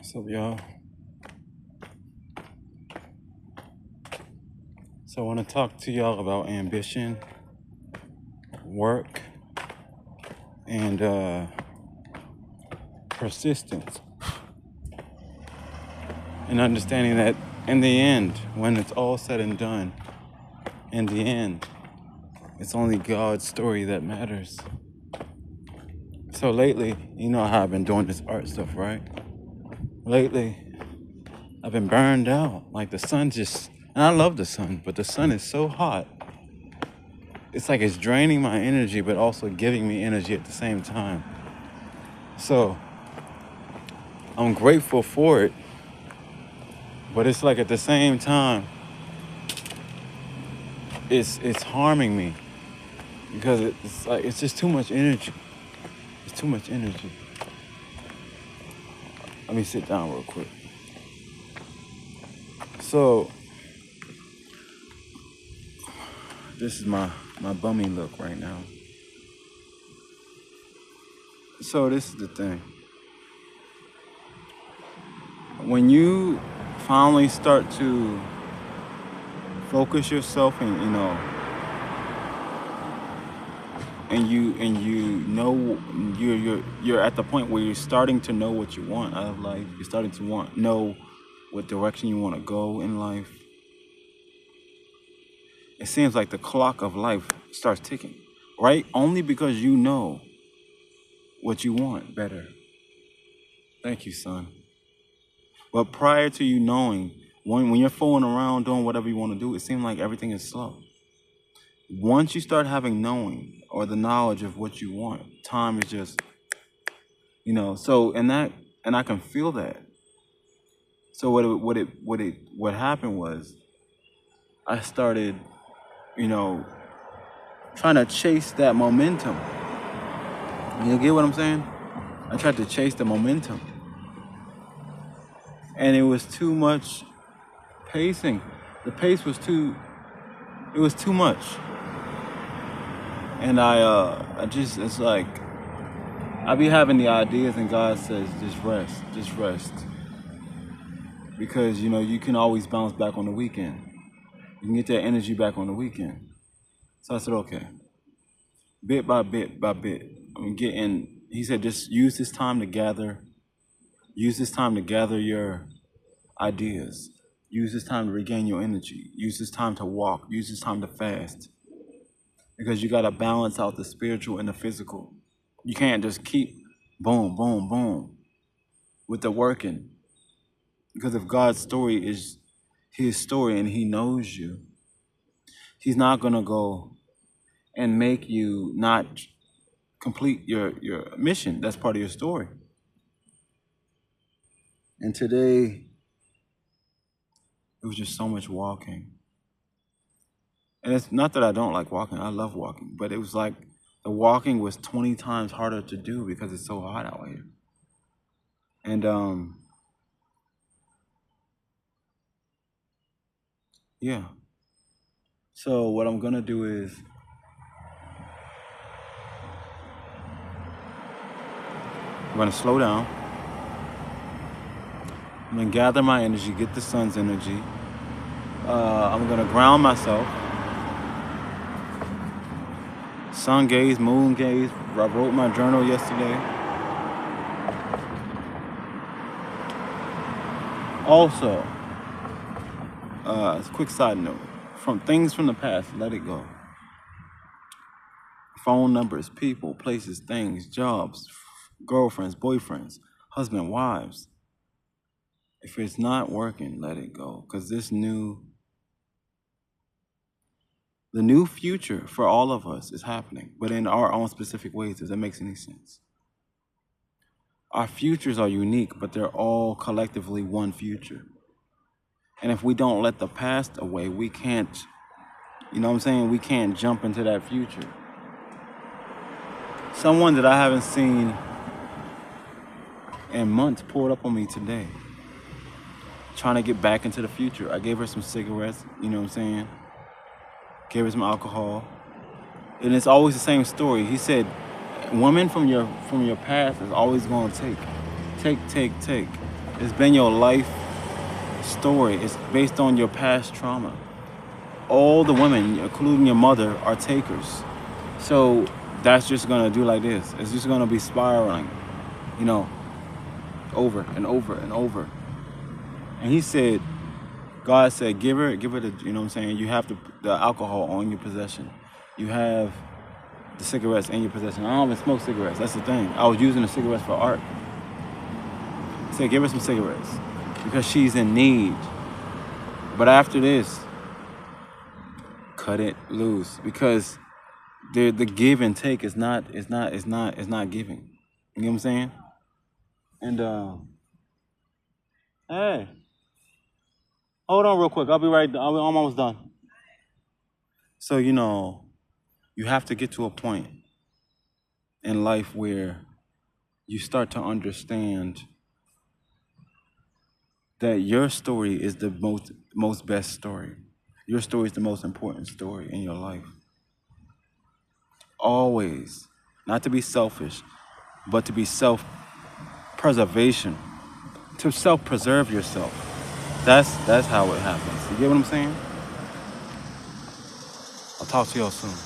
What's up, y'all? So I want to talk to y'all about ambition, work, and persistence. And understanding that in the end, when it's all said and done, in the end, it's only God's story that matters. So lately, you know how I've been doing this art stuff, right? Lately, I've been burned out. Like the sun just, and I love the sun, but the sun is so hot. It's like it's draining my energy, but also giving me energy at the same time. So I'm grateful for it, but it's like at the same time, it's harming me because it's like it's just too much energy. It's too much energy. Let me sit down real quick. So this is my bummy look right now. So this is the thing. When you finally start to focus yourself and you know you're at the point where you're starting to know what you want out of life. You're starting to know what direction you want to go in life. It seems like the clock of life starts ticking, right? Only because you know what you want better. Thank you, son. But prior to you knowing, when you're fooling around doing whatever you want to do, it seems like everything is slow. Once you start having knowing or the knowledge of what you want, time is just, so and I can feel that. So what happened was I started, trying to chase that momentum. You get what I'm saying? I tried to chase the momentum. And it was too much pacing. The pace was too much. And it's like, I be having the ideas and God says, just rest. Because, you can always bounce back on the weekend. You can get that energy back on the weekend. So I said, okay. Bit by bit, he said, just use this time to gather your ideas. Use this time to regain your energy. Use this time to walk. Use this time to fast. Because you got to balance out the spiritual and the physical. You can't just keep boom, boom, boom with the working. Because if God's story is his story and he knows you, he's not going to go and make you not complete your mission. That's part of your story. And today, it was just so much walking. And it's not that I don't like walking. I love walking. But it was like the walking was 20 times harder to do because it's so hot out here. And, yeah. So what I'm going to do is I'm going to slow down. I'm going to gather my energy, get the sun's energy. I'm going to ground myself. Sun gaze, moon gaze. I wrote my journal yesterday. Also, a quick side note. From things from the past, let it go. Phone numbers, people, places, things, jobs, girlfriends, boyfriends, husband, wives. If it's not working, let it go. Because the new future for all of us is happening, but in our own specific ways. Does that make any sense? Our futures are unique, but they're all collectively one future. And if we don't let the past away, we can't, we can't jump into that future. Someone that I haven't seen in months pulled up on me today, trying to get back into the future. I gave her some cigarettes, gave her some alcohol. And it's always the same story. He said, women from your past is always going to take. It's been your life story. It's based on your past trauma. All the women, including your mother, are takers. So that's just gonna do like this. It's just gonna be spiraling, you know, over and over and over. And he said, God said, give her the, you know what I'm saying? You have the alcohol on your possession. You have the cigarettes in your possession. I don't even smoke cigarettes. That's the thing. I was using the cigarettes for art. He said, give her some cigarettes because she's in need. But after this, cut it loose because the give and take is not giving. You know what I'm saying? And hey, hold on real quick. I'll be right. I'm almost done. So you have to get to a point in life where you start to understand that your story is the most best story. Your story is the most important story in your life. Always, not to be selfish, but to be self-preservation, to self-preserve yourself. That's how it happens. You get what I'm saying? I'll talk to y'all soon.